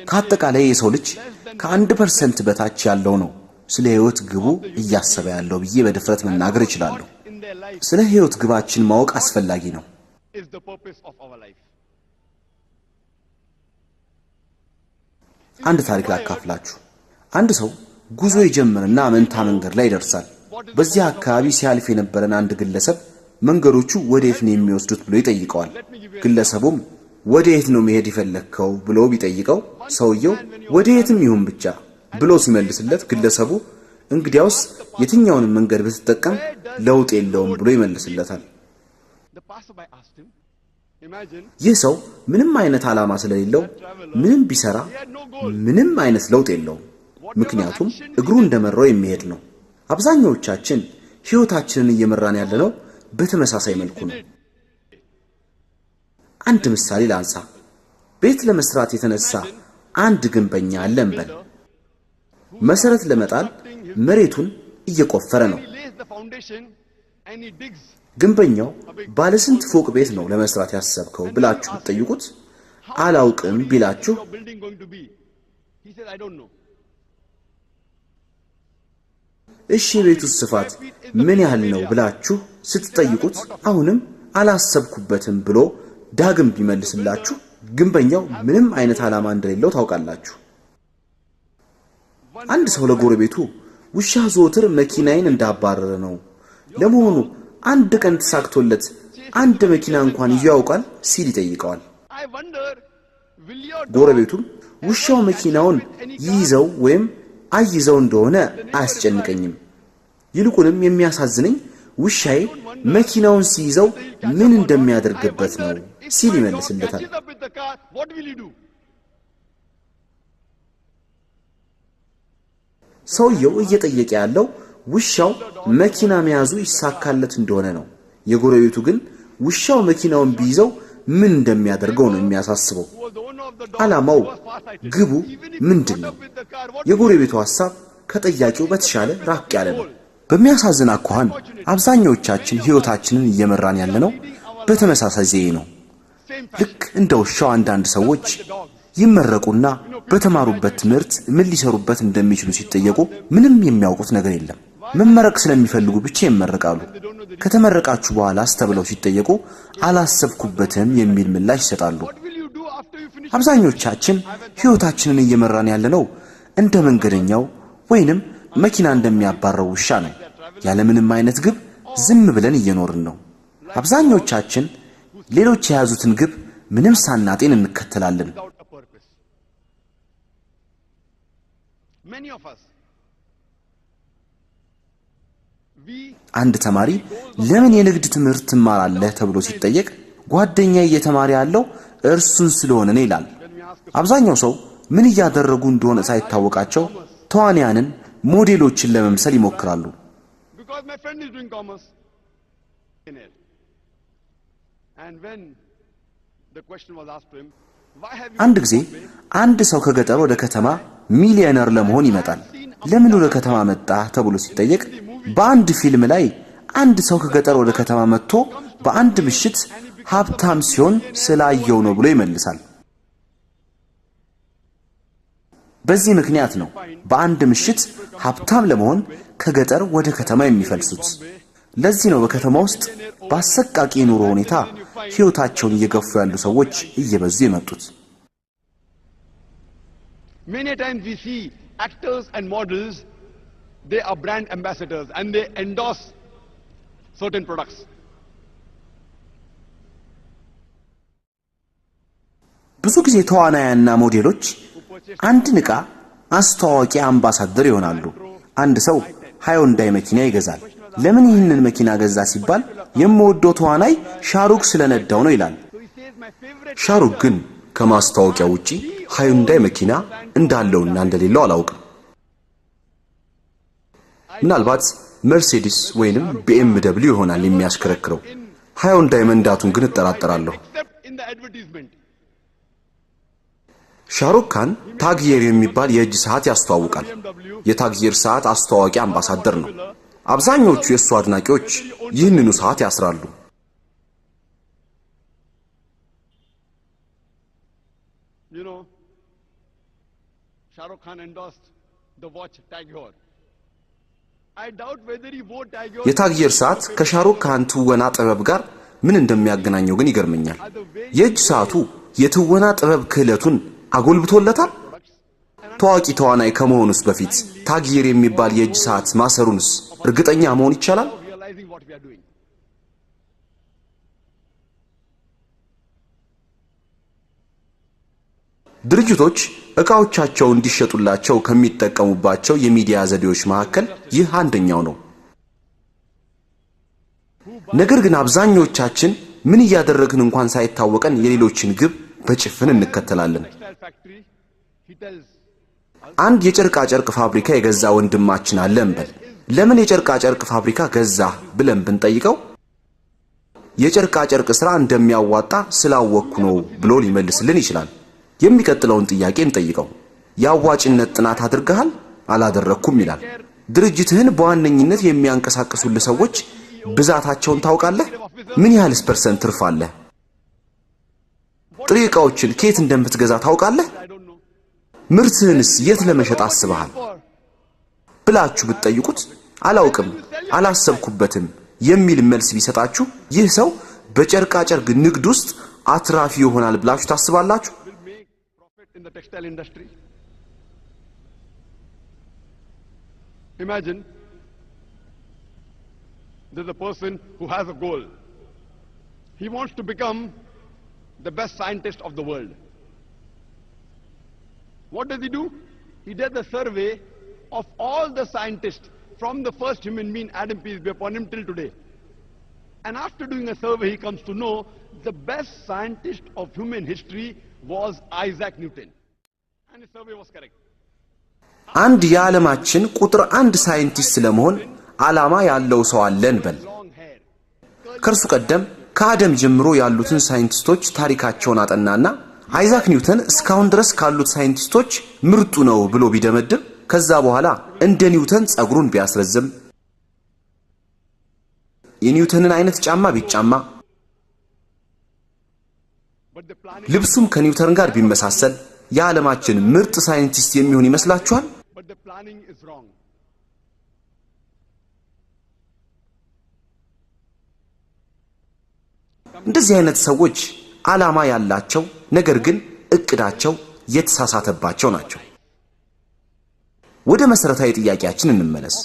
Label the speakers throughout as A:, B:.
A: ከአጠቃላይ የሰው ልጅ ከ1% በታች ያለው ነው ስለ ህይወት ግቡ እያሰበ ያለው ብዬ በድፍረት መናገር እችላለሁ። ስለ ህይወት ግባችን ማወቅ አስፈላጊ ነው። አንድ ታሪክ ላካፍላችሁ። አንድ ሰው ጉዞ ይጀምርና መንታ መንገድ ላይ ይደርሳል። በዚህ አካባቢ ሲያልፍ የነበረን አንድ ግለሰብ መንገዶቹ ወዴት ነው የሚወስዱት ብሎ ይጠይቀዋል። ግለሰቡም ወዴት ነው መሄድ ይፈልከው ብሎ ቢጠይቀው ሰውየው ወዴትም ይሁን ብቻ ብሎ ሲመልስለት ግለሰቡ እንግዲያውስ የትኛውንም መንገድ ብትጠቀም ለውጥ የለውም ብሎ ይመልስለታል። ይህ ሰው ምንም አይነት ዓላማ ስለሌለው ምንም ቢሰራ ምንም አይነት ለውጥ የለውም። ምክንያቱም እግሩ እንደመራው የሚሄድ ነው። አብዛኛዎቻችን ህይወታችንን እየመራን ያለነው በተመሳሳይ መልኩ ነው። አንድ ምሳሌ ላንሳ። ቤት ለመስራት የተነሳ አንድ ግንበኛ አለ እንበል። መሰረት ለመጣል መሬቱን እየቆፈረ ነው። ግንበኛው ባለ ስንት ፎቅ ቤት ነው ለመስራት ያሰብከው ብላችሁ ብትጠይቁት አላውቅም ቢላችሁ እሺ ቤቱ ስፋት ምን ያህል ነው ብላችሁ ስትጠይቁት አሁንም አላሰብኩበትም ብሎ ዳግም ቢመልስላችሁ ግንበኛው ምንም አይነት ዓላማ እንደሌለው ታውቃላችሁ። አንድ ሰው ለጎረቤቱ ውሻ ዘወትር መኪናዬን እንዳባረረ ነው፣ ለመሆኑ አንድ ቀን ተሳክቶለት አንድ መኪና እንኳን ይዞ ያውቃል ሲል ይጠይቀዋል። ጎረቤቱም ውሻው መኪናውን ይይዘው ወይም አይዘው እንደሆነ አያስጨንቀኝም፣ ይልቁንም የሚያሳዝነኝ ውሻዬ መኪናውን ሲይዘው ምን እንደሚያደርግበት ነው ሲል ይመልስለታል። ሰውየው እየጠየቀ ያለው ውሻው መኪና መያዙ ይሳካለት እንደሆነ ነው። የጎረቤቱ ግን ውሻው መኪናውን ቢይዘው ምን እንደሚያደርገው ነው የሚያሳስበው። ዓላማው ግቡ ምንድነው? የጎረቤቱ ሐሳብ ከጠያቂው በተሻለ ራቅ ያለ ነው። በሚያሳዝን አኳኋን አብዛኛዎቻችን ህይወታችንን እየመራን ያለነው በተመሳሳይ ዘዬ ነው። ልክ እንደ ውሻው አንዳንድ ሰዎች ይመረቁና በተማሩበት ትምህርት ምን ሊሰሩበት እንደሚችሉ ሲጠየቁ ምንም የሚያውቁት ነገር የለም። መመረቅ ስለሚፈልጉ ብቻ ይመረቃሉ። ከተመረቃችሁ በኋላስ ተብለው ሲጠየቁ አላሰብኩበትም የሚል ምላሽ ይሰጣሉ። አብዛኞቻችን ህይወታችንን እየመራን ያለነው እንደ መንገደኛው ወይንም መኪና እንደሚያባረው ውሻ ነው። ያለምንም አይነት ግብ ዝም ብለን እየኖርን ነው። አብዛኞቻችን ሌሎች የያዙትን ግብ ምንም ሳናጤን እንከተላለን። አንድ ተማሪ ለምን የንግድ ትምህርት ትማራለህ ተብሎ ሲጠየቅ ጓደኛዬ እየተማረ ያለው እርሱን ስለሆነ ነው ይላል። አብዛኛው ሰው ምን እያደረጉ እንደሆነ ሳይታወቃቸው ተዋንያንን ሞዴሎችን ለመምሰል ይሞክራሉ። አንድ ጊዜ አንድ ሰው ከገጠር ወደ ከተማ ሚሊዮነር ለመሆን ይመጣል። ለምን ወደ ከተማ መጣ ተብሎ ሲጠየቅ በአንድ ፊልም ላይ አንድ ሰው ከገጠር ወደ ከተማ መጥቶ በአንድ ምሽት ሀብታም ሲሆን ስላየው ነው ብሎ ይመልሳል። በዚህ ምክንያት ነው በአንድ ምሽት ሀብታም ለመሆን ከገጠር ወደ ከተማ የሚፈልሱት። ለዚህ ነው በከተማ ውስጥ በአሰቃቂ ኑሮ ሁኔታ ህይወታቸውን እየገፉ ያሉ ሰዎች እየበዙ የመጡት።
B: Many times we see actors and models, they are brand ambassadors and they endorse certain products.
A: ብዙ ጊዜ ተዋናያና ሞዴሎች አንድ ንቃ አስተዋዋቂ አምባሳደር ይሆናሉ። አንድ ሰው ሃዮንዳይ መኪና ይገዛል። ለምን ይህንን መኪና ገዛ ሲባል የምወደው ተዋናይ ሻሩክ ስለነዳው ነው ይላል። ሻሩክ ግን ከማስተዋወቂያ ውጪ ሃዮንዳይ መኪና እንዳለውና እንደሌለው አላውቅም። ምናልባት መርሴዲስ ወይንም BMW ይሆናል የሚያሽከረክረው። ሃዮንዳይ መንዳቱን ግን እጠራጠራለሁ። ሻሩክ ካን ታግየር የሚባል የእጅ ሰዓት ያስተዋውቃል። የታግየር ሰዓት አስተዋዋቂ አምባሳደር ነው። አብዛኞቹ የእሱ አድናቂዎች ይህንኑ ሰዓት ያስራሉ።
B: Shah Rukh Khan endorsed the watch Tagore. I doubt whether he wore Tagore.
A: የታግየር ሰዓት ከሻሩክ ካን ትወና ጥበብ ጋር ምን እንደሚያገናኘው ግን ይገርመኛል። የእጅ ሰዓቱ የትወና ጥበብ ክህለቱን አጎልብቶለታል። ታዋቂ ተዋናይ ከመሆኑስ በፊት ታግየር የሚባል የእጅ ሰዓት ማሰሩንስ እርግጠኛ መሆን ይቻላል? ድርጅቶች ዕቃዎቻቸው እንዲሸጡላቸው ከሚጠቀሙባቸው የሚዲያ ዘዴዎች መካከል ይህ አንደኛው ነው። ነገር ግን አብዛኞቻችን ምን እያደረግን እንኳን ሳይታወቀን የሌሎችን ግብ በጭፍን እንከተላለን። አንድ የጨርቃ ጨርቅ ፋብሪካ የገዛ ወንድማችን አለ እንበል። ለምን የጨርቃ ጨርቅ ፋብሪካ ገዛ ብለን ብንጠይቀው የጨርቃ ጨርቅ ስራ እንደሚያዋጣ ስላወቅኩ ነው ብሎ ሊመልስልን ይችላል። የሚቀጥለውን ጥያቄ እንጠይቀው። የአዋጭነት ጥናት አድርገሃል? አላደረኩም ይላል። ድርጅትህን በዋነኝነት የሚያንቀሳቅሱልህ ሰዎች ብዛታቸውን ታውቃለህ? ምን ያህልስ ፐርሰንት ትርፍ አለህ? ጥሬ ዕቃዎችን ከየት እንደምትገዛ ታውቃለህ? ምርትህንስ የት ለመሸጥ አስበሃል ብላችሁ ብትጠይቁት አላውቅም፣ አላሰብኩበትም የሚል መልስ ቢሰጣችሁ ይህ ሰው በጨርቃ ጨርቅ ንግድ ውስጥ አትራፊ ይሆናል ብላችሁ ታስባላችሁ?
B: In the textile industry. Imagine there's a person who has a goal. He wants to become the best scientist of the world. What does he do? He does a survey of all the scientists from the first human being, Adam, peace be upon him, till today. And after doing a survey, he comes to know the best scientist of human history was Isaac Newton. And his survey was correct.
A: አንድ የዓለማችን ቁጥር አንድ ሳይንቲስት ለመሆን ዓላማ ያለው ሰው አለ እንበል። ከእርሱ ቀደም ከአደም ጀምሮ ያሉትን ሳይንቲስቶች ታሪካቸውን አጠናና አይዛክ ኒውተን እስካሁን ድረስ ካሉት ሳይንቲስቶች ምርጡ ነው ብሎ ቢደመድም ከዛ በኋላ እንደ ኒውተን ጸጉሩን ቢያስረዝም የኒውተንን አይነት ጫማ ቢጫማ ልብሱም ከኒውተን ጋር ቢመሳሰል የዓለማችን ምርጥ ሳይንቲስት የሚሆን ይመስላችኋል? እንደዚህ አይነት ሰዎች ዓላማ ያላቸው ነገር ግን እቅዳቸው የተሳሳተባቸው ናቸው። ወደ መሰረታዊ ጥያቄያችን እንመለስ።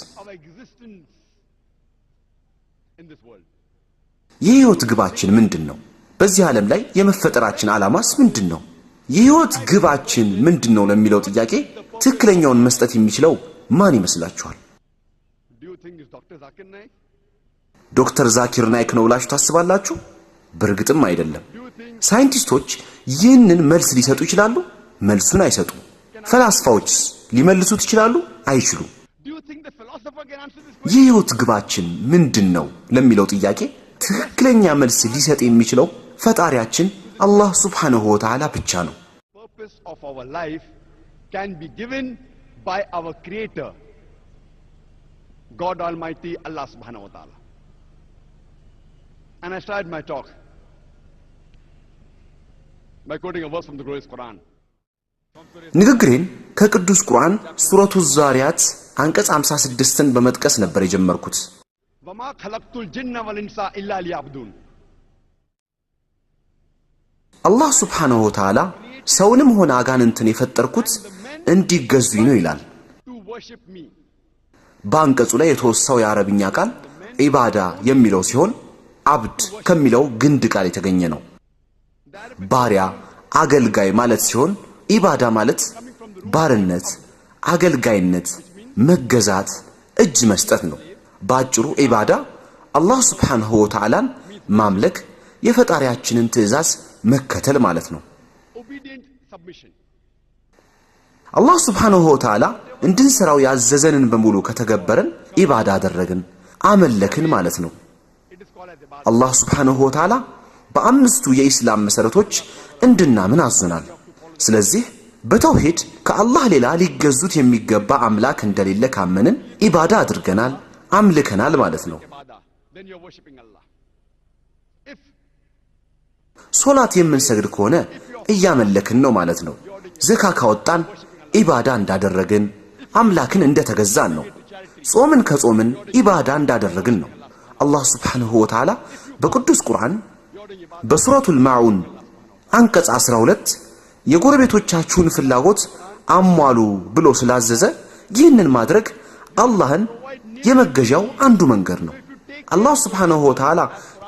A: የህይወት ግባችን ምንድነው? በዚህ ዓለም ላይ የመፈጠራችን ዓላማስ ምንድነው? የህይወት ግባችን ምንድነው ለሚለው ጥያቄ ትክክለኛውን መስጠት የሚችለው ማን ይመስላችኋል? ዶክተር ዛኪር ናይክ ነው ብላችሁ ታስባላችሁ? በእርግጥም አይደለም። ሳይንቲስቶች ይህንን መልስ ሊሰጡ ይችላሉ? መልሱን አይሰጡም። ፈላስፋዎችስ ሊመልሱት ይችላሉ? አይችሉም። የህይወት ግባችን ምንድነው ለሚለው ጥያቄ ትክክለኛ መልስ ሊሰጥ የሚችለው ፈጣሪያችን አላህ ሱብሓነሁ ወተዓላ ብቻ ነው።
B: Purpose of our life can be given by our creator, God Almighty, Allah subhanahu wa ta'ala. And I started my talk by quoting a verse from the glorious Quran.
A: ንግግሬን ከቅዱስ ቁርአን ሱረቱ ዛሪያት አንቀጽ 56ን በመጥቀስ ነበር የጀመርኩት።
B: وما خلقت الجن والانس الا ليعبدون
A: አላህ ሱብሓነሁ ወተዓላ ሰውንም ሆነ አጋንንትን የፈጠርኩት እንዲገዙኝ ነው ይላል። በአንቀጹ ላይ የተወሳው የአረብኛ ቃል ኢባዳ የሚለው ሲሆን አብድ ከሚለው ግንድ ቃል የተገኘ ነው። ባሪያ፣ አገልጋይ ማለት ሲሆን ኢባዳ ማለት ባርነት፣ አገልጋይነት፣ መገዛት፣ እጅ መስጠት ነው። ባጭሩ ኢባዳ አላህ ሱብሓነሁ ወተዓላን ማምለክ፣ የፈጣሪያችንን ትእዛዝ መከተል ማለት ነው። አላህ ሱብሓነሁ ወተዓላ እንድንሰራው ያዘዘንን በሙሉ ከተገበረን ኢባዳ አደረግን፣ አመለክን ማለት ነው። አላህ ሱብሓነሁ ወተዓላ በአምስቱ የኢስላም መሰረቶች እንድናምን አዞናል። ስለዚህ በተውሂድ ከአላህ ሌላ ሊገዙት የሚገባ አምላክ እንደሌለ ካመንን ኢባዳ አድርገናል፣ አምልከናል ማለት ነው። ሶላት የምንሰግድ ከሆነ እያመለክን ነው ማለት ነው። ዘካ ካወጣን ኢባዳ እንዳደረግን አምላክን እንደተገዛን ነው። ጾምን ከጾምን ኢባዳ እንዳደረግን ነው። አላህ ሱብሓነሁ ወተዓላ በቅዱስ ቁርአን በሱረቱል ማዑን አንቀጽ 12 የጎረቤቶቻችሁን ፍላጎት አሟሉ ብሎ ስላዘዘ ይህንን ማድረግ አላህን የመገዣው አንዱ መንገድ ነው። አላህ ሱብሓነሁ ወተዓላ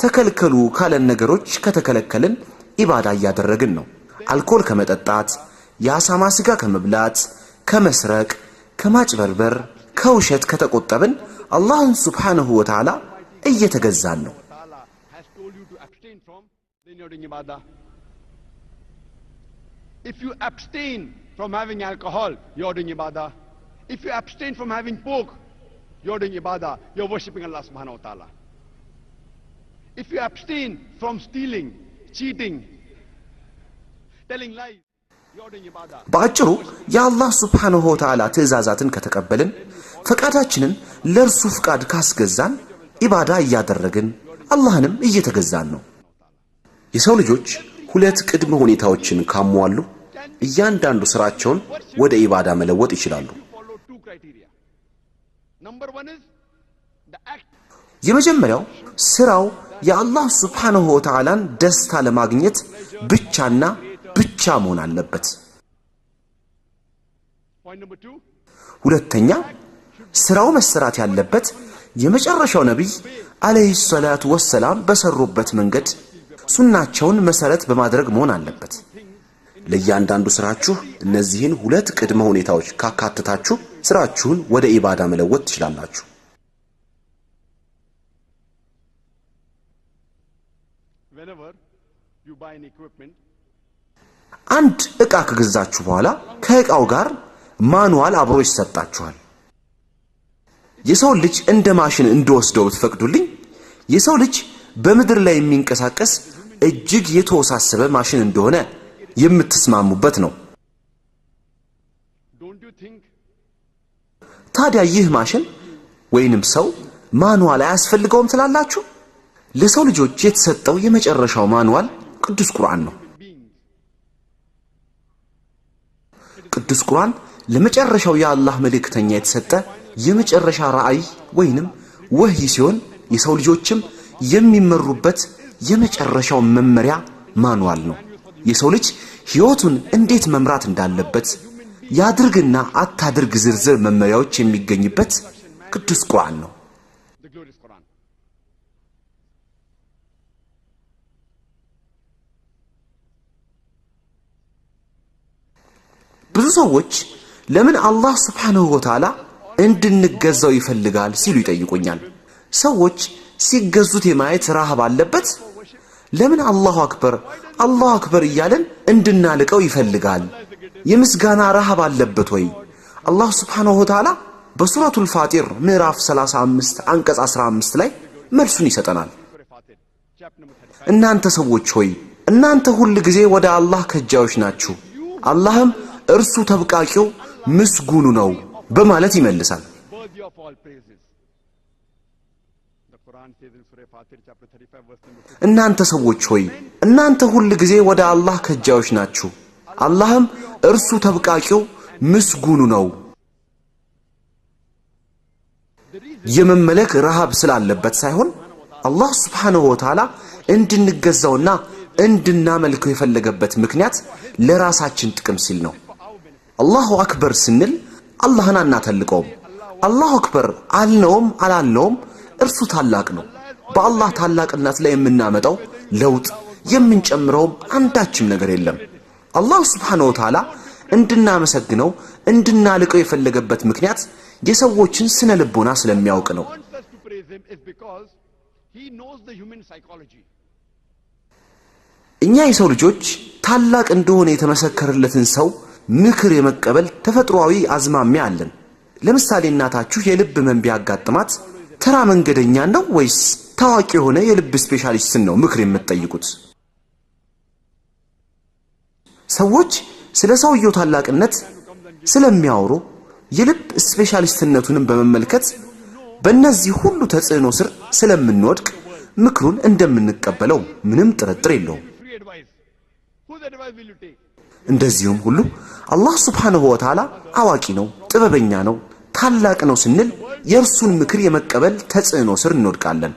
A: ተከልከሉ ካለን ነገሮች ከተከለከልን ኢባዳ እያደረግን ነው። አልኮል ከመጠጣት፣ የአሳማ ስጋ ከመብላት፣ ከመስረቅ፣ ከማጭበርበር፣ ከውሸት ከተቆጠብን አላህን ሱብሓነሁ ወተዓላ እየተገዛን ነው።
B: If you abstain from having alcohol, you're doing ibadah. If you abstain from having pork, you're doing ibadah. You're worshipping Allah subhanahu wa ta'ala. If you abstain from stealing, cheating, telling lies, you're doing ibadah.
A: በአጭሩ የአላህ ሱብሓነሁ ወተዓላ ትእዛዛትን ከተቀበልን ፈቃዳችንን ለእርሱ ፍቃድ ካስገዛን ኢባዳ እያደረግን አላህንም እየተገዛን ነው። የሰው ልጆች ሁለት ቅድመ ሁኔታዎችን ካሟሉ እያንዳንዱ ስራቸውን ወደ ኢባዳ መለወጥ ይችላሉ። የመጀመሪያው ስራው የአላህ ሱብሓነሁ ወተዓላን ደስታ ለማግኘት ብቻና ብቻ መሆን አለበት። ሁለተኛ ስራው መሰራት ያለበት የመጨረሻው ነብይ አለይሂ ሰላቱ ወሰላም በሰሩበት መንገድ ሱናቸውን መሰረት በማድረግ መሆን አለበት። ለእያንዳንዱ ስራችሁ እነዚህን ሁለት ቅድመ ሁኔታዎች ካካተታችሁ ስራችሁን ወደ ኢባዳ መለወጥ ትችላላችሁ። አንድ ዕቃ ከገዛችሁ በኋላ ከዕቃው ጋር ማኑዋል አብሮ ይሰጣችኋል። የሰው ልጅ እንደ ማሽን እንደወስደው ብትፈቅዱልኝ የሰው ልጅ በምድር ላይ የሚንቀሳቀስ እጅግ የተወሳሰበ ማሽን እንደሆነ የምትስማሙበት ነው። ታዲያ ይህ ማሽን ወይንም ሰው ማኑዋል አያስፈልገውም ትላላችሁ? ለሰው ልጆች የተሰጠው የመጨረሻው ማኑዋል ቅዱስ ቁርአን ነው። ቅዱስ ቁርአን ለመጨረሻው የአላህ መልእክተኛ የተሰጠ የመጨረሻ ራእይ ወይንም ወህይ ሲሆን የሰው ልጆችም የሚመሩበት የመጨረሻው መመሪያ ማኑዋል ነው። የሰው ልጅ ሕይወቱን እንዴት መምራት እንዳለበት ያድርግና አታድርግ ዝርዝር መመሪያዎች የሚገኝበት ቅዱስ ቁርአን ነው። ብዙ ሰዎች ለምን አላህ ሱብሓነሁ ወተዓላ እንድንገዛው ይፈልጋል ሲሉ ይጠይቁኛል። ሰዎች ሲገዙት የማየት ረሃብ አለበት? ለምን አላሁ አክበር እያለን እንድናልቀው ይፈልጋል? የምስጋና ረሃብ አለበት ወይ? አላህ ሱብሓነሁ ወተዓላ በሱረቱል ፋጢር ምዕራፍ 35 አንቀጽ 15 ላይ መልሱን ይሰጠናል። እናንተ ሰዎች ሆይ እናንተ ሁል ጊዜ ወደ አላህ ከጃዮች ናችሁ፣ አላህም እርሱ ተብቃቂው ምስጉኑ ነው በማለት ይመልሳል። እናንተ ሰዎች ሆይ እናንተ ሁል ጊዜ ወደ አላህ ከጃዮች ናችሁ፣ አላህም እርሱ ተብቃቂው ምስጉኑ ነው። የመመለክ ረሃብ ስላለበት ሳይሆን አላህ ሱብሓነሁ ወተዓላ እንድንገዛውና እንድናመልከው የፈለገበት ምክንያት ለራሳችን ጥቅም ሲል ነው። አላሁ አክበር ስንል አላህን አናተልቀውም። አላሁ አክበር አልነውም አላልነውም እርሱ ታላቅ ነው። በአላህ ታላቅነት ላይ የምናመጣው ለውጥ የምንጨምረውም አንዳችም ነገር የለም። አላህ ሱብሓነሁ ወተዓላ እንድናመሰግነው እንድናልቀው የፈለገበት ምክንያት የሰዎችን ስነ ልቦና ስለሚያውቅ ነው። እኛ የሰው ልጆች ታላቅ እንደሆነ የተመሰከረለትን ሰው ምክር የመቀበል ተፈጥሯዊ አዝማሚያ አለን። ለምሳሌ እናታችሁ የልብ ህመም ቢያጋጥማት ተራ መንገደኛ ነው ወይስ ታዋቂ የሆነ የልብ ስፔሻሊስትን ነው ምክር የምትጠይቁት? ሰዎች ስለ ሰውየው ታላቅነት ስለሚያወሩ የልብ ስፔሻሊስትነቱንም በመመልከት በእነዚህ ሁሉ ተጽዕኖ ስር ስለምንወድቅ ምክሩን እንደምንቀበለው ምንም ጥርጥር የለውም። እንደዚሁም ሁሉ አላህ ሱብሓነሁ ወተዓላ አዋቂ ነው፣ ጥበበኛ ነው፣ ታላቅ ነው ስንል የእርሱን ምክር የመቀበል ተጽዕኖ ስር እንወድቃለን።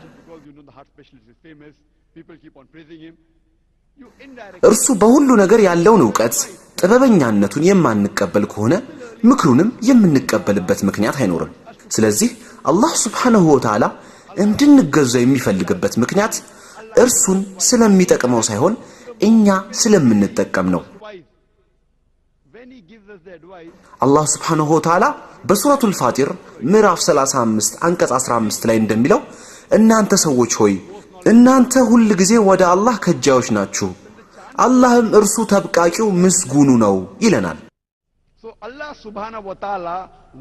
A: እርሱ በሁሉ ነገር ያለውን ዕውቀት ጥበበኛነቱን የማንቀበል ከሆነ ምክሩንም የምንቀበልበት ምክንያት አይኖርም። ስለዚህ አላህ ሱብሓነሁ ወተዓላ እንድንገዛው የሚፈልግበት ምክንያት እርሱን ስለሚጠቅመው ሳይሆን እኛ ስለምንጠቀም ነው። አላህ ሱብሓነሁ ወተዓላ በሱረቱል ፋጢር ምዕራፍ 35 አንቀጽ 15 ላይ እንደሚለው እናንተ ሰዎች ሆይ እናንተ ሁል ጊዜ ወደ አላህ ከጃዮች ናችሁ፣ አላህም እርሱ ተብቃቂው ምስጉኑ ነው ይለናል።
B: So Allah subhanahu wa ta'ala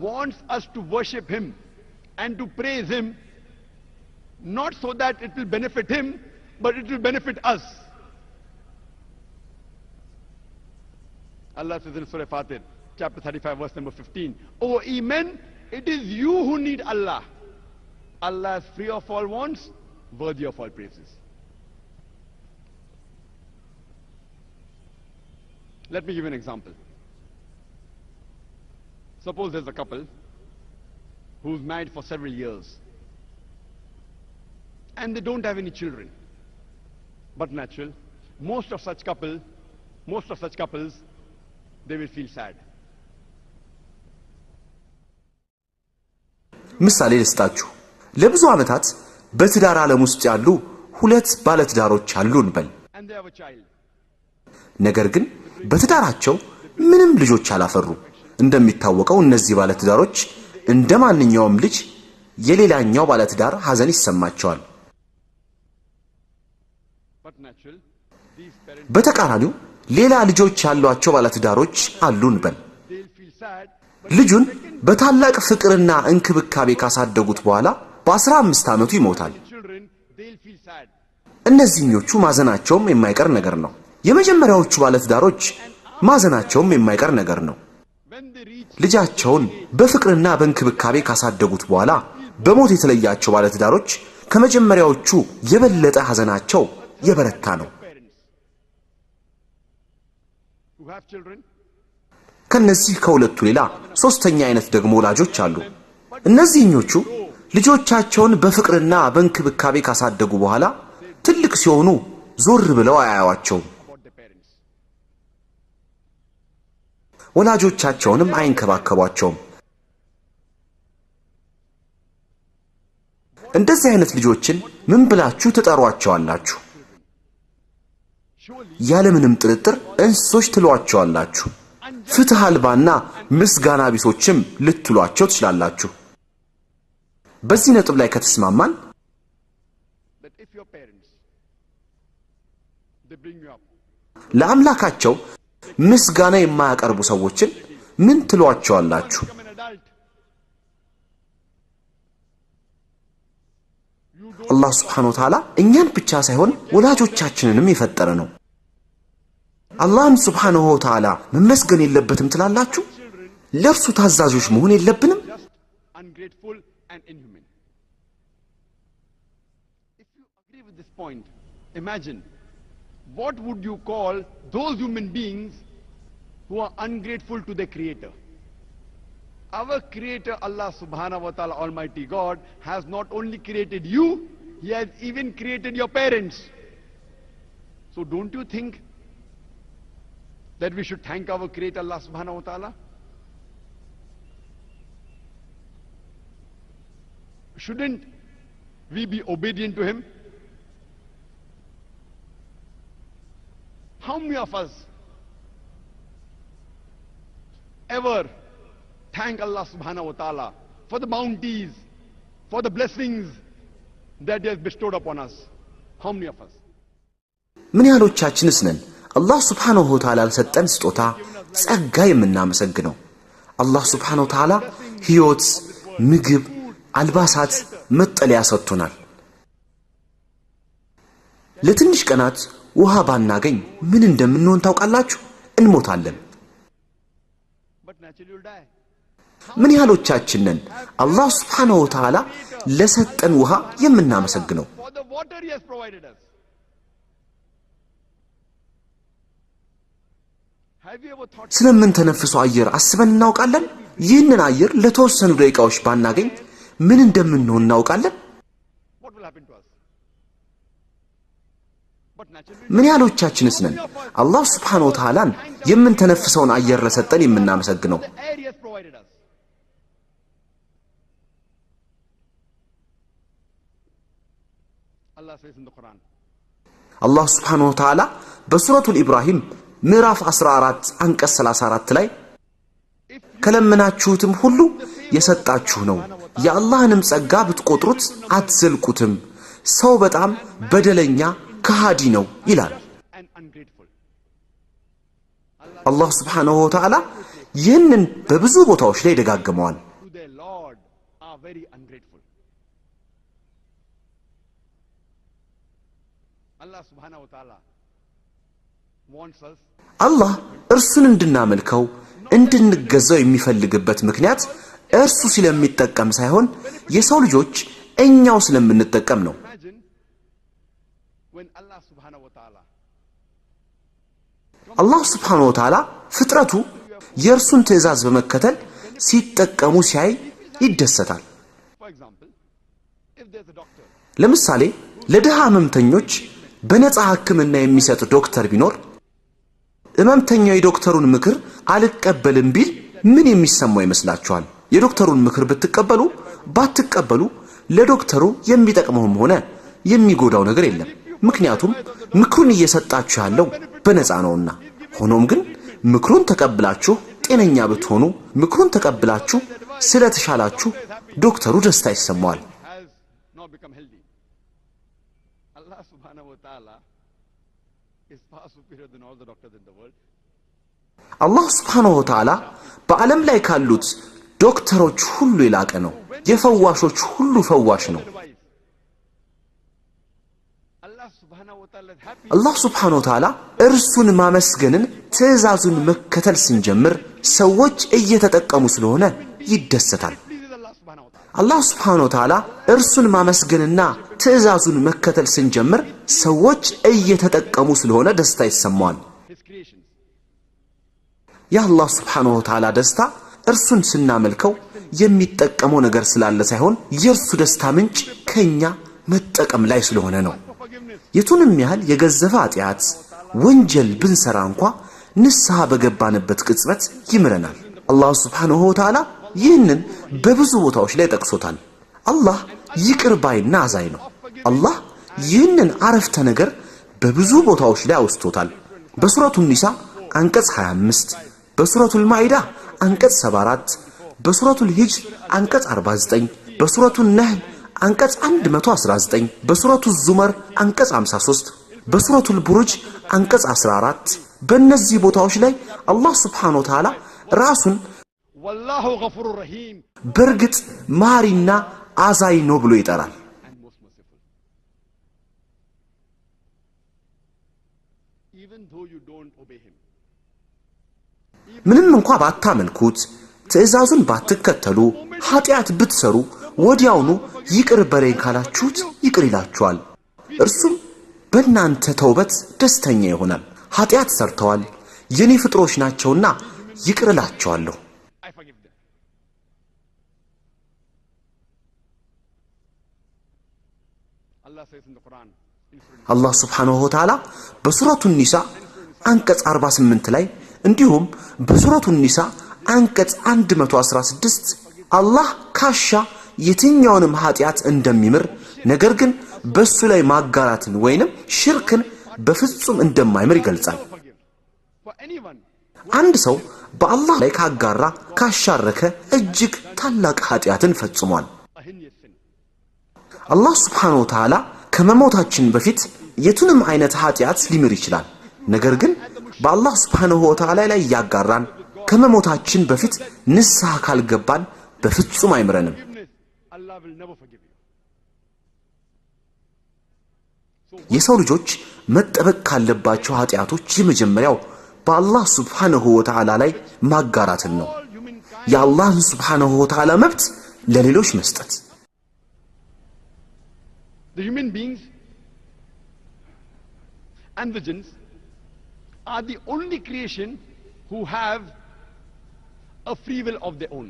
B: wants us to worship him and to praise him, not so that it will benefit him, but it will benefit us. Allah says in Surah Fatir, chapter 35, verse number 15, O ye men, it is you who need Allah. Allah is free of all wants, worthy of all praises. Let me give you an example. Suppose there's a couple who's married for several years and they don't have any children. But natural, most of such couples, they will feel sad.
A: ምሳሌ ልስጣችሁ። ለብዙ ዓመታት በትዳር ዓለም ውስጥ ያሉ ሁለት ባለትዳሮች አሉ እንበል።
B: And they have a child.
A: ነገር ግን በትዳራቸው ምንም ልጆች አላፈሩ። እንደሚታወቀው እነዚህ ባለትዳሮች እንደማንኛውም ልጅ የሌላኛው ባለትዳር ሐዘን ይሰማቸዋል።
B: But natural, these parents,
A: በተቃራኒው ሌላ ልጆች ያሏቸው ባለትዳሮች አሉ እንበል።
B: they'll feel sad.
A: ልጁን በታላቅ ፍቅርና እንክብካቤ ካሳደጉት በኋላ በ15 ዓመቱ ይሞታል።
B: Children, they'll feel sad.
A: እነዚህኞቹ ማዘናቸውም የማይቀር ነገር ነው። የመጀመሪያዎቹ ባለትዳሮች ማዘናቸውም የማይቀር ነገር ነው።
B: When they reach
A: ልጃቸውን በፍቅርና በእንክብካቤ ካሳደጉት በኋላ በሞት የተለያቸው ባለትዳሮች ከመጀመሪያዎቹ የበለጠ ሐዘናቸው የበረታ ነው።
B: parents who have children,
A: ከነዚህ ከሁለቱ ሌላ ሶስተኛ አይነት ደግሞ ወላጆች አሉ። እነዚህኞቹ ልጆቻቸውን በፍቅርና በእንክብካቤ ካሳደጉ በኋላ ትልቅ ሲሆኑ ዞር ብለው አያዩአቸውም።
B: about the parents.
A: ወላጆቻቸውንም አይንከባከቧቸውም። እንደዚህ አይነት ልጆችን ምን ብላችሁ ትጠሯቸዋላችሁ? ያለምንም ጥርጥር እንስሶች ትሏቸዋላችሁ። ፍትህ አልባና ምስጋና ቢሶችም ልትሏቸው ትችላላችሁ። በዚህ ነጥብ ላይ ከተስማማን
B: That if your parents, they bring you up,
A: ለአምላካቸው ምስጋና የማያቀርቡ ሰዎችን ምን ትሏቸዋላችሁ?
B: become an adult,
A: አላህ ሱብሓነሁ ወተዓላ እኛን ብቻ ሳይሆን ወላጆቻችንንም የፈጠረ ነው። አላህን ሱብሓነሁ ወተዓላ መመስገን የለበትም ትላላችሁ? ለእርሱ ታዛዦች መሆን የለብንም?
B: just ungrateful and inhuman. If you agree with this point, imagine what would you call those human beings who are ungrateful to their Creator? Our Creator, Allah subhanahu wa ta'ala, Almighty God, has not only created you, He has even created your parents. So don't you think that we should thank our Creator, Allah subhanahu wa ta'ala? Shouldn't we be obedient to Him? How many of us ever thank Allah subhanahu wa ta'ala for the bounties, for the blessings that He has bestowed upon us? How many of us?
A: ምን ያህሎቻችንስ ነን አላህ ሱብሓነሁ ወተዓላ ለሰጠን ስጦታ ጸጋ የምናመሰግነው? አላህ ሱብሓነሁ ወተዓላ ሕይወት፣ ምግብ፣ አልባሳት፣ መጠለያ ሰጥቶናል። ለትንሽ ቀናት ውሃ ባናገኝ ምን እንደምንሆን ታውቃላችሁ? እንሞታለን።
B: But naturally you'll die.
A: ምን ያህሎቻችን ነን አላህ ሱብሓነሁ ወተዓላ ለሰጠን ውሃ የምናመሰግነው?
B: For the water He has provided us. Have you ever thought
A: ስለምን ተነፍሰው አየር አስበን እናውቃለን? ይህንን አየር ለተወሰኑ ደቂቃዎች ባናገኝ ምን እንደምንሆን እናውቃለን?
B: what will happen to us? But naturally,
A: ምን ያህሎቻችንስ ነን አላህ Subhanahu Wa Ta'ala የምንተነፍሰውን አየር ለሰጠን የምናመሰግነው?
B: the air he has provided us. Allah says in the Quran,
A: አላህ Subhanahu Wa Ta'ala በሱረቱል ኢብራሂም ምዕራፍ 14 አንቀጽ 34 ላይ ከለመናችሁትም ሁሉ የሰጣችሁ ነው የአላህንም ጸጋ ብትቆጥሩት አትዘልቁትም ሰው በጣም በደለኛ ከሃዲ ነው ይላል።
B: and ungrateful.
A: አላህ Subhanahu Wa Ta'ala ይህንን በብዙ ቦታዎች ላይ ደጋግመዋል።
B: To their Lord are very ungrateful. Allah subhanahu wa ta'ala wants us
A: አላህ እርሱን እንድናመልከው እንድንገዛው የሚፈልግበት ምክንያት እርሱ ስለሚጠቀም ሳይሆን የሰው ልጆች እኛው ስለምንጠቀም ነው።
B: imagine when Allah subhanahu wa ta'ala
A: አላህ Subhanahu Wa Ta'ala ፍጥረቱ የእርሱን ትእዛዝ በመከተል ሲጠቀሙ ሲያይ ይደሰታል።
B: for example if there's a doctor
A: ለምሳሌ ለደሃ ህመምተኞች በነፃ ህክምና የሚሰጥ ዶክተር ቢኖር ህመምተኛው የዶክተሩን ምክር አልቀበልም ቢል ምን የሚሰማው ይመስላችኋል? የዶክተሩን ምክር ብትቀበሉ ባትቀበሉ ለዶክተሩ የሚጠቅመውም ሆነ የሚጎዳው ነገር የለም። ምክንያቱም ምክሩን እየሰጣችሁ ያለው በነፃ ነውና። ሆኖም ግን ምክሩን ተቀብላችሁ ጤነኛ ብትሆኑ ምክሩን ተቀብላችሁ ስለተሻላችሁ ዶክተሩ ደስታ ይሰማዋል።
B: has not become healthy. Allah subhanahu wa ta'ala is far superior than all the doctors in the world.
A: አላህ Subhanahu Wa Ta'ala በዓለም ላይ ካሉት ዶክተሮች ሁሉ የላቀ ነው። የፈዋሾች ሁሉ ፈዋሽ ነው።
B: Otherwise, Allah subhanahu wa ta'ala is happy.
A: አላህ Subhanahu Wa Ta'ala እርሱን ማመስገንን ትእዛዙን መከተል ስንጀምር ሰዎች እየተጠቀሙ ስለሆነ ይደሰታል።
B: Pleases Allah subhanahu wa ta'ala.
A: አላህ Subhanahu Wa Ta'ala እርሱን ማመስገንና ትእዛዙን መከተል ስንጀምር ሰዎች እየተጠቀሙ ስለሆነ ደስታ ይሰማዋል።
B: His creations.
A: የአላህ Subhanahu Wa Ta'ala ደስታ እርሱን ስናመልከው የሚጠቀመው ነገር ስላለ ሳይሆን የእርሱ ደስታ ምንጭ ከኛ መጠቀም ላይ ስለሆነ ነው።
B: For forgiveness.
A: የቱንም ያህል የገዘፈ ኃጢአት ወንጀል ብንሰራ እንኳ ንስሐ በገባንበት ቅጽበት ይምረናል። አላህ Subhanahu Wa Ta'ala ይህንን በብዙ ቦታዎች ላይ ጠቅሶታል። አላህ ይቅር ባይና አዛኝ ነው። አላህ ይህንን አረፍተ ነገር በብዙ ቦታዎች ላይ አውስቶታል። በሱረቱ ኒሳ አንቀጽ 25፣ በሱረቱል ማኢዳ አንቀጽ 74፣ በሱረቱል ሂጅር አንቀጽ 49፣ በሱረቱል ነህል አንቀጽ 119፣ በሱረቱ ዙመር አንቀጽ 53፣ በሱረቱል ቡሩጅ አንቀጽ 14። በእነዚህ ቦታዎች ላይ አላህ Subhanahu Wa Ta'ala ራሱን
B: Wallahu ghafurur rahim
A: በርግጥ ማሪና አዛኝ ነው ብሎ ይጠራል።
B: and most merciful. Even though you don't obey him.
A: ምንም እንኳ ባታመልኩት ትእዛዙን ባትከተሉ ኃጢአት ብትሰሩ ወዲያውኑ ይቅር በለኝ ካላችሁት ይቅር ይላችኋል። እርሱም በእናንተ ተውበት ደስተኛ ይሆናል። ኃጢአት ሰርተዋል የኔ ፍጥሮች ናቸውና ይቅር እላቸዋለሁ።
B: I forgive them. Allah says in the Quran, in Surah
A: አላህ Subhanahu Wa Ta'ala በሱረቱ ኒሳ አንቀጽ 48 ላይ እንዲሁም በሱረቱ ኒሳ አንቀጽ 116 አላህ ካሻ የትኛውንም ኃጢአት እንደሚምር ነገር ግን በሱ ላይ ማጋራትን ወይንም ሽርክን በፍጹም እንደማይምር ይገልጻል።
B: forgive. For anyone
A: አንድ ሰው በአላህ ላይ ካጋራ ካሻረከ እጅግ ታላቅ ኃጢአትን ፈጽሟል።
B: a heinous sin.
A: አላህ Subhanahu Wa Ta'ala ከመሞታችን በፊት የቱንም አይነት ኃጢአት ሊምር ይችላል። ነገር ግን በአላህ Subhanahu Wa Ta'ala ላይ ያጋራን ከመሞታችን በፊት ንስሐ ካልገባን በፍጹም አይምረንም።
B: Forgiveness, Allah will never forgive you.
A: የሰው ልጆች መጠበቅ ካለባቸው ኃጢአቶች የመጀመሪያው በአላህ Subhanahu Wa Ta'ala ላይ ማጋራትን ነው።
B: All humankind,
A: የአላህን Subhanahu Wa Ta'ala መብት ለሌሎች መስጠት።
B: the human beings and the jinns are the only creation who have a free will of their own.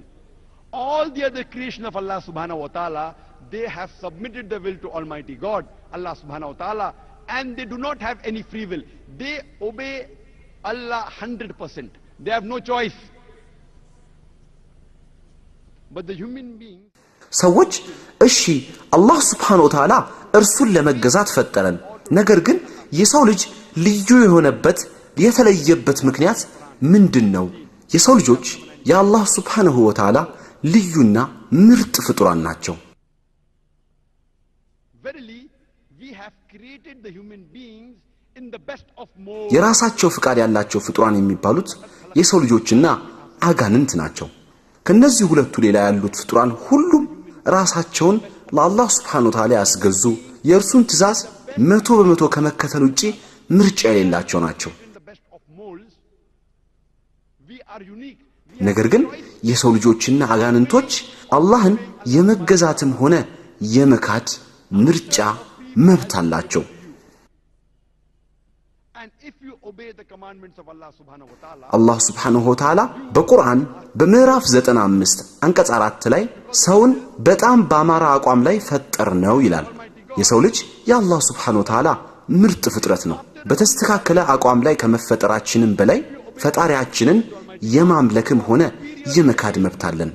B: All the other creation of Allah subhanahu wa ta'ala, they have submitted the will to Almighty God, Allah subhanahu wa ta'ala, and they do not have any free will. They obey Allah 100%. They have no choice. But the human beings,
A: ሰዎች እሺ አላህ Subhanahu Wa Ta'ala እርሱን ለመገዛት ፈጠረን ነገር ግን የሰው ልጅ ልዩ የሆነበት የተለየበት ምክንያት ምንድነው የሰው ልጆች የአላህ Subhanahu Wa Ta'ala ልዩና ምርጥ ፍጡራን ናቸው
B: verily we have created the human beings in the best of modes
A: የራሳቸው ፍቃድ ያላቸው ፍጡራን የሚባሉት የሰው ልጆችና አጋንንት ናቸው ከነዚህ ሁለቱ ሌላ ያሉት ፍጡራን ሁሉም ራሳቸውን ለአላህ Subhanahu Wa Ta'ala ያስገዙ የእርሱን ትእዛዝ 100% ከመከተል ውጪ ምርጫ የሌላቸው ናቸው ነገር ግን የሰው ልጆችና አጋንንቶች አላህን የመገዛትም ሆነ የመካድ ምርጫ መብት አላቸው አላህ Subhanahu Wa Ta'ala በቁርአን በምዕራፍ 95 አንቀጽ 4 ላይ ሰውን በጣም ባማራ አቋም ላይ ፈጠርነው ይላል የሰው ልጅ የአላህ Subhanahu Wa Ta'ala ምርጥ ፍጥረት ነው በተስተካከለ አቋም ላይ ከመፈጠራችንም በላይ ፈጣሪያችንን የማምለክም ሆነ የመካድ መብት አለን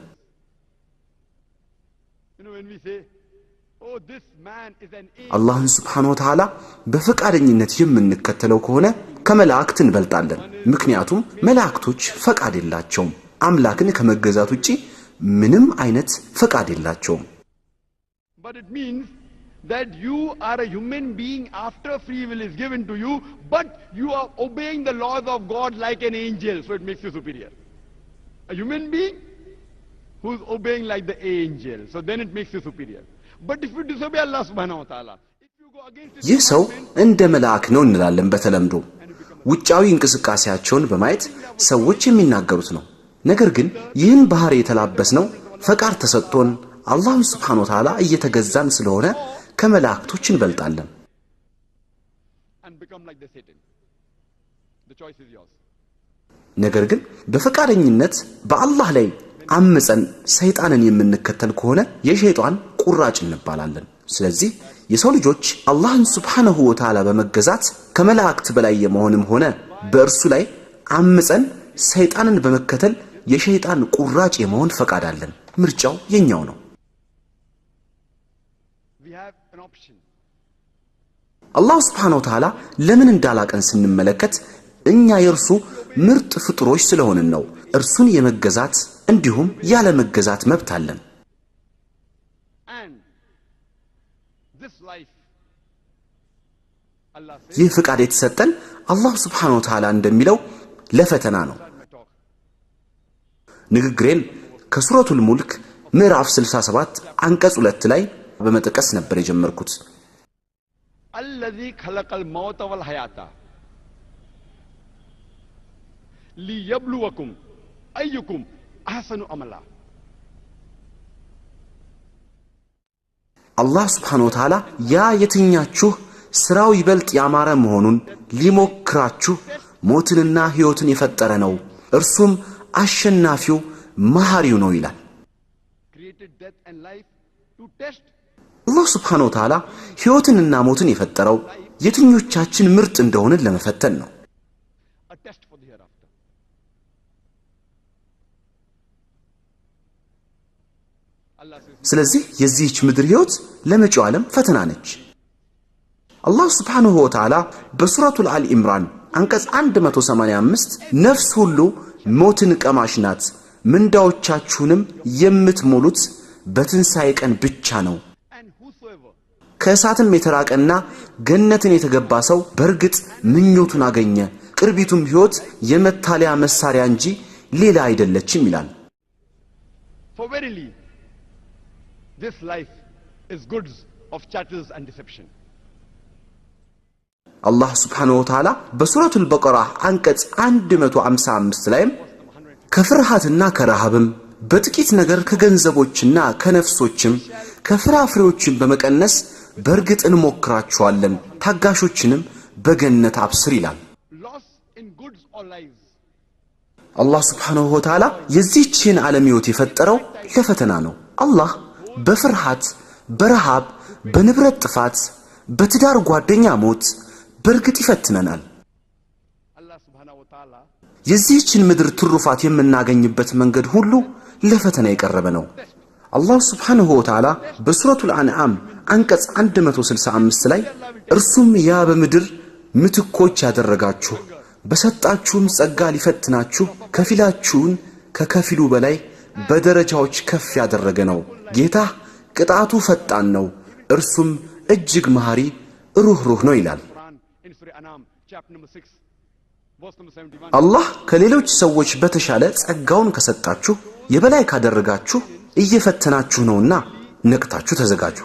A: አላህን Subhanahu Wa Ta'ala በፈቃደኝነት የምንከተለው ከሆነ ከመላእክት እንበልጣለን ምክንያቱም መላእክቶች ፈቃድ የላቸውም አምላክን ከመገዛት ውጪ ምንም አይነት ፈቃድ የላቸውም
B: but it means that you are a human being after free will is given to you but you are obeying the laws of God like an angel so it makes you superior a human being who is obeying like the angel so then it makes you superior but if you disobey Allah Subhanahu Wa Ta'ala if you go against
A: ይህ ሰው እንደ መልአክ ነው እንላለን በተለምዶ ውጫዊ እንቅስቃሴያቸውን በማየት ሰዎች የሚናገሩት ነው ነገር ግን ይህን ባህሪ የተላበስነው ፈቃድ ተሰጥቶን አላህ Subhanahu Wa Ta'ala እየተገዛን ስለሆነ ከመላእክቶች እንበልጣለን ነገር ግን በፈቃደኝነት በአላህ ላይ አመፀን ሰይጣንን የምንከተል ከሆነ የሸይጣን ቁራጭ እንባላለን ስለዚህ የሰው ልጆች አላህን Subhanahu Wa Ta'ala በመገዛት ከመላእክት በላይ የመሆንም ሆነ በእርሱ ላይ አመፀን ሰይጣንን በመከተል የሸይጣን ቁራጭ የመሆን ፈቃድ አለን ምርጫው የኛው ነው አላህ Subhanahu Wa Ta'ala ለምን እንዳላቀን ስንመለከት እኛ የርሱ ምርጥ ፍጡሮች ስለሆነን ነው እርሱን የመገዛት እንዲሁም ያለ መገዛት መብት አለን ይህ ፍቃድ የተሰጠን አላህ Subhanahu Wa Ta'ala እንደሚለው ለፈተና ነው ንግግሬን ከሱረቱል ሙልክ ምዕራፍ 67 አንቀጽ 2 ላይ በመጥቀስ ነበር የጀመርኩት
B: الذي خلق الموت والحياة ليبلوكم أيكم أحسن عملا
A: አላህ Subhanahu Wa Ta'ala ያ የትኛችሁ ስራው ይበልጥ ያማረ መሆኑን ሊሞክራችሁ ሞትንና ህይወትን የፈጠረ ነው እርሱም አሸናፊው መሐሪው ነው ይላል አላህ Subhanahu Wa Ta'ala ህይወትንና ሞትን የፈጠረው የትኞቻችን ምርጥ እንደሆነ ለመፈተን ነው ስለዚህ የዚህች ምድር ህይወት ለመጪው ዓለም ፈተና ነች አላህ Subhanahu Wa Ta'ala በሱረቱል አሊ ኢምራን አንቀጽ 185 ነፍስ ሁሉ ሞትን ቀማሽ ናት ምንዳዎቻችሁንም የምትሞሉት በትንሳኤ ቀን ብቻ ነው ከእሳትም የተራቀና ገነትን የተገባ ሰው በርግጥ ምኞቱን አገኘ ቅርቢቱም ህይወት የመታለያ መሳሪያ እንጂ ሌላ አይደለችም ይላል
B: For verily this life is goods of chattels and deception
A: አላህ Subhanahu Wa Ta'ala በሱረቱል በቀራ አንቀጽ 155 ላይ ከፍርሃትና ከረሃብም በጥቂት ነገር ከገንዘቦችና ከነፍሶችም ከፍራፍሬዎችም በመቀነስ በርግጥ እንሞክራቸዋለን ታጋሾችንም በገነት አብስር ይላል አላህ ሱብሓነሁ ወተዓላ የዚህችን ዓለም ሕይወት የፈጠረው ለፈተና ነው። አላህ በፍርሃት፣ በረሃብ፣ በንብረት ጥፋት፣ በትዳር ጓደኛ ሞት በእርግጥ ይፈትነናል። የዚህችን ምድር ትሩፋት የምናገኝበት መንገድ ሁሉ ለፈተና የቀረበ ነው። አላህ ሱብሓነሁ ወተዓላ በሱረቱል አንዓም አንቀጽ 165 ላይ እርሱም ያ በምድር ምትኮች ያደረጋችሁ በሰጣችሁም ጸጋ ሊፈትናችሁ ከፊላችሁን ከከፊሉ በላይ በደረጃዎች ከፍ ያደረገ ነው። ጌታ ቅጣቱ ፈጣን ነው፣ እርሱም እጅግ መሐሪ ሩህሩህ ነው ይላል። አላህ ከሌሎች ሰዎች በተሻለ ጸጋውን ከሰጣችሁ የበላይ ካደረጋችሁ እየፈተናችሁ ነውና ነቅታችሁ ተዘጋጁ።